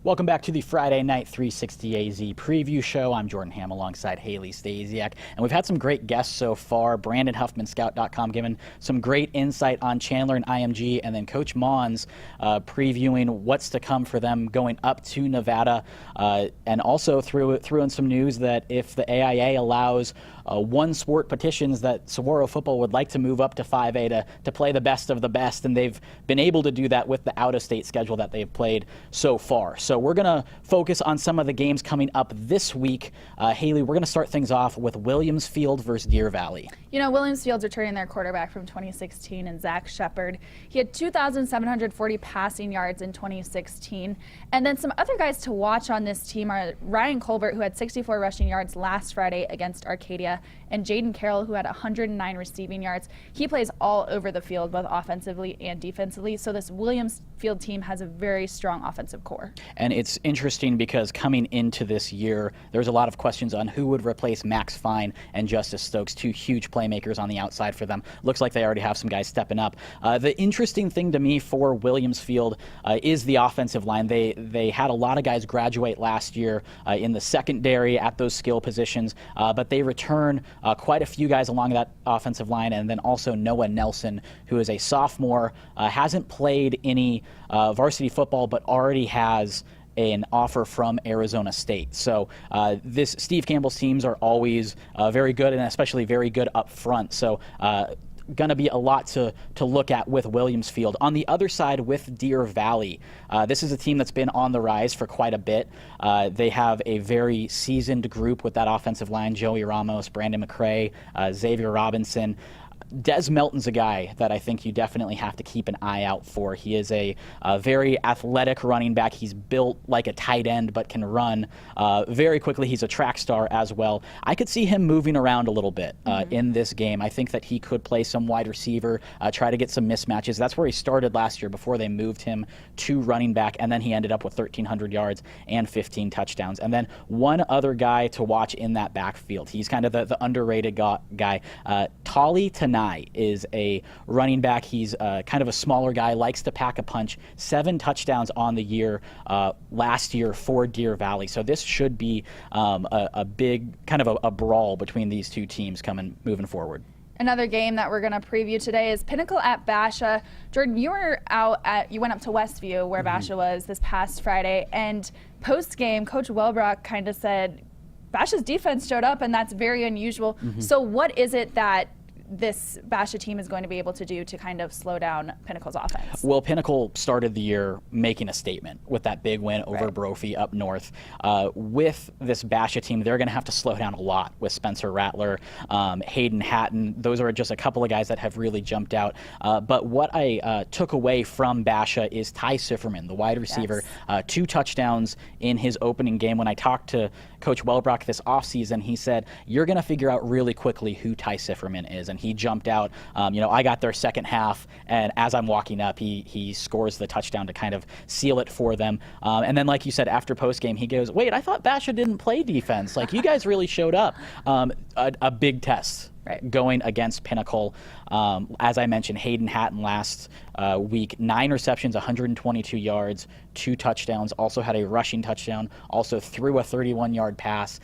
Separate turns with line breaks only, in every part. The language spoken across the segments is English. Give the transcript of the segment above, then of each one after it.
Welcome back to the Friday Night 360 AZ preview show. I'm Jordan Ham alongside Haley Stasiak, and we've had some great guests so far. Brandon Huffman, Scout.com, giving some great insight on Chandler and IMG, and then Coach Mons previewing what's to come for them going up to Nevada, and also threw in some news that if the AIA allows one sport petitions that Saguaro football would like to move up to 5A to play the best of the best, and they've been able to do that with the out-of-state schedule that they've played so far. So we're going to focus on some of the games coming up this week. Haley, we're going to start things off with Williams Field versus Deer Valley.
You know, Williams Field's returning their quarterback from 2016, and Zach Shepard. He had 2,740 passing yards in 2016. And then some other guys to watch on this team are Ryan Colbert, who had 64 rushing yards last Friday against Arcadia, and Jaden Carroll, who had 109 receiving yards. He plays all over the field, both offensively and defensively. So this Williams Field team has a very strong offensive core.
And it's interesting because coming into this year, there's a lot of questions on who would replace Max Fine and Justice Stokes, two huge playmakers on the outside for them. Looks like they already have some guys stepping up. The interesting thing to me for Williams Field is the offensive line. They had a lot of guys graduate last year in the secondary at those skill positions, but they return quite a few guys along that offensive line, and then also Noah Nelson, who is a sophomore, hasn't played any varsity football, but already has an offer from Arizona State. So this Steve Campbell's teams are always very good, and especially very good up front. So going to be a lot to look at with Williams Field. On the other side with Deer Valley, this is a team that's been on the rise for quite a bit. They have a very seasoned group with that offensive line: Joey Ramos, Brandon McCray, Xavier Robinson. Des Melton's a guy that I think you definitely have to keep an eye out for. He is a very athletic running back. He's built like a tight end, but can run very quickly. He's a track star as well. I could see him moving around a little bit in this game. I think that he could play some wide receiver, try to get some mismatches. That's where he started last year before they moved him to running back, and then he ended up with 1,300 yards and 15 touchdowns. And then one other guy to watch in that backfield. He's kind of the underrated guy. Tali Tanai is a running back. He's kind of a smaller guy, likes to pack a punch. 7 touchdowns on the year last year for Deer Valley. So this should be a big kind of a brawl between these two teams moving forward.
Another game that we're going to preview today is Pinnacle at Basha. Jordan, you went up to Westview where Basha was this past Friday, and post-game, Coach Welbrock kind of said Basha's defense showed up, and that's very unusual. So what is it that this Basha team is going to be able to do to kind of slow down Pinnacle's offense?
Well, Pinnacle started the year making a statement with that big win over Brophy up north. With this Basha team, they're going to have to slow down a lot with Spencer Rattler, Hayden Hatton. Those are just a couple of guys that have really jumped out. But what I took away from Basha is Ty Sifferman, the wide receiver, 2 touchdowns in his opening game. When I talked to Coach Welbrock this offseason, he said, you're going to figure out really quickly who Ty Sifferman is. And he jumped out. I got their second half, and as I'm walking up, he scores the touchdown to kind of seal it for them. And then, like you said, after postgame, he goes, wait, I thought Basha didn't play defense. Like, you guys really showed up. A big test. Going against Pinnacle. As I mentioned, Hayden Hatton last week, 9 receptions, 122 yards, 2 touchdowns, also had a rushing touchdown, also threw a 31-yard pass.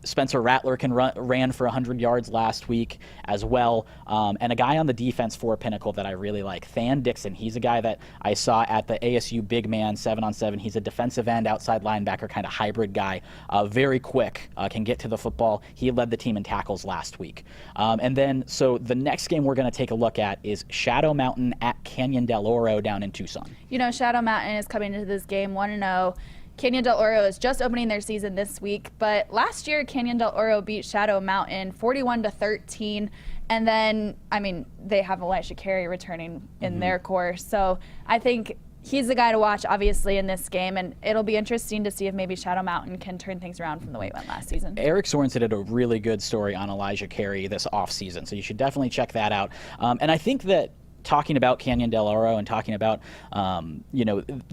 Spencer Rattler ran for 100 yards last week as well. And a guy on the defense for Pinnacle that I really like, Than Dixon. He's a guy that I saw at the ASU Big Man 7-on-7. He's a defensive end, outside linebacker, kind of hybrid guy. Very quick, can get to the football. He led the team in tackles last week. And then, so the next game we're going to take a look at is Shadow Mountain at Canyon Del Oro down in Tucson.
You know, Shadow Mountain is coming into this game 1-0. Canyon Del Oro is just opening their season this week, but last year Canyon Del Oro beat Shadow Mountain 41-13, and then, I mean, they have Elijah Carey returning in their core, so I think he's the guy to watch, obviously, in this game, and it'll be interesting to see if maybe Shadow Mountain can turn things around from the way it went last season.
Eric Sorensen did a really good story on Elijah Carey this offseason, so you should definitely check that out. And I think that talking about Canyon del Oro and talking about,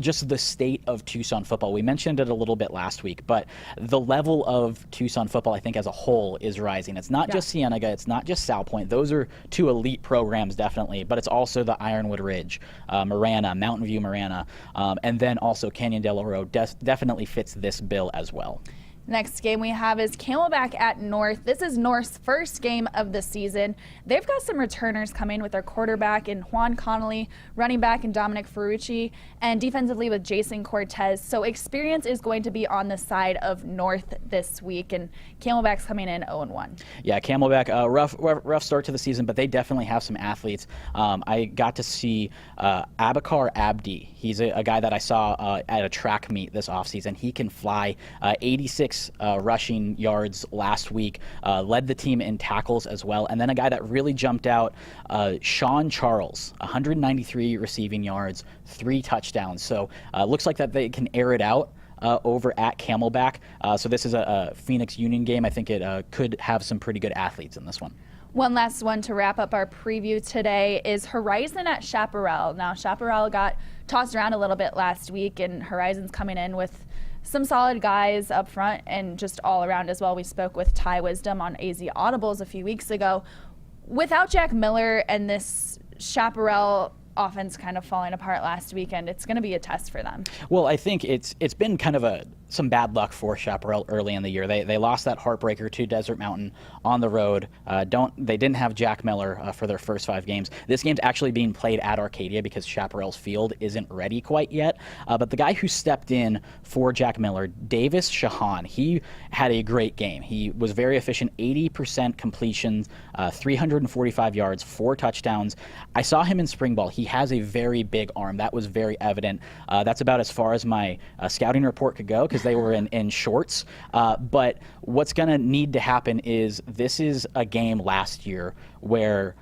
just the state of Tucson football. We mentioned it a little bit last week, but the level of Tucson football, I think, as a whole is rising. It's not just Cienega, it's not just Sal Point. Those are two elite programs, definitely, but it's also the Ironwood Ridge, Marana, Mountain View Marana, and then also Canyon del Oro definitely fits this bill as well.
Next game we have is Camelback at North. This is North's first game of the season. They've got some returners coming with their quarterback in Juan Connolly, running back in Dominic Ferrucci, and defensively with Jason Cortez. So experience is going to be on the side of North this week, and Camelback's coming in 0-1.
Yeah, Camelback, rough start to the season, but they definitely have some athletes. I got to see Abakar Abdi. He's a guy that I saw at a track meet this offseason. He can fly 86 rushing yards last week, led the team in tackles as well. And then a guy that really jumped out, Sean Charles, 193 receiving yards, 3 touchdowns. So looks like that they can air it out over at Camelback. So this is a Phoenix Union game. I think it could have some pretty good athletes in this one.
One last one to wrap up our preview today is Horizon at Chaparral. Now, Chaparral got tossed around a little bit last week, and Horizon's coming in with some solid guys up front and just all around as well. We spoke with Ty Wisdom on AZ Audibles a few weeks ago. Without Jack Miller and this Chaparral offense kind of falling apart last weekend, it's going to be a test for them.
Well, I think it's been kind of some bad luck for Chaparral early in the year. They lost that heartbreaker to Desert Mountain on the road. They didn't have Jack Miller for their first 5 games. This game's actually being played at Arcadia because Chaparral's field isn't ready quite yet. But the guy who stepped in for Jack Miller, Davis Shahan, he had a great game. He was very efficient, 80% completion, 345 yards, 4 touchdowns. I saw him in spring ball. He has a very big arm. That was very evident. That's about as far as my scouting report could go, because they were in shorts. But what's going to need to happen is, this is a game last year where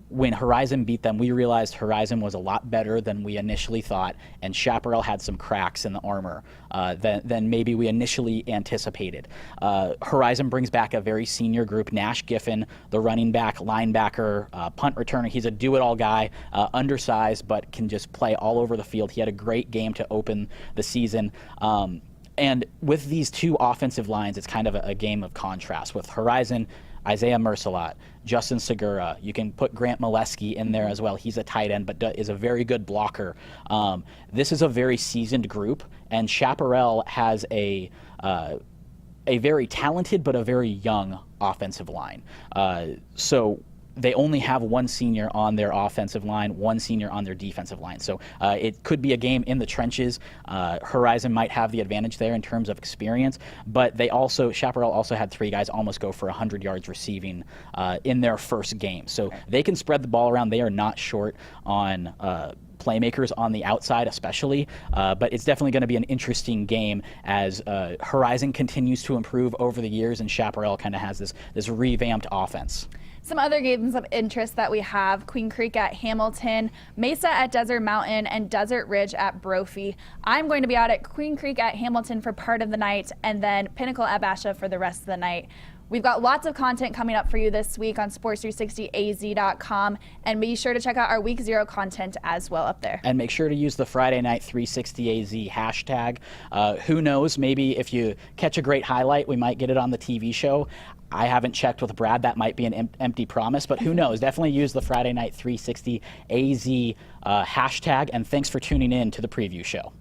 when Horizon beat them, we realized Horizon was a lot better than we initially thought, and Chaparral had some cracks in the armor than maybe we initially anticipated. Horizon brings back a very senior group. Nash Giffen, the running back, linebacker, punt returner. He's a do-it-all guy, undersized, but can just play all over the field. He had a great game to open the season. And with these two offensive lines, it's kind of a game of contrast. With Horizon, Isaiah Mercelat, Justin Segura. You can put Grant Molesky in there as well. He's a tight end, but is a very good blocker. This is a very seasoned group, and Chaparral has a very talented but a very young offensive line. So they only have one senior on their offensive line, one senior on their defensive line. So it could be a game in the trenches. Horizon might have the advantage there in terms of experience, but Chaparral also had 3 guys almost go for 100 yards receiving in their first game. So they can spread the ball around. They are not short on playmakers on the outside especially, but it's definitely going to be an interesting game as Horizon continues to improve over the years, and Chaparral kind of has this revamped offense.
Some other games of interest that we have: Queen Creek at Hamilton, Mesa at Desert Mountain, and Desert Ridge at Brophy. I'm going to be out at Queen Creek at Hamilton for part of the night, and then Pinnacle at Basha for the rest of the night. We've got lots of content coming up for you this week on sports360az.com, and be sure to check out our Week 0 content as well up there.
And make sure to use the Friday Night 360az hashtag. Who knows, maybe if you catch a great highlight, we might get it on the TV show. I haven't checked with Brad. That might be an empty promise, but who knows? Definitely use the Friday Night 360az hashtag, and thanks for tuning in to the preview show.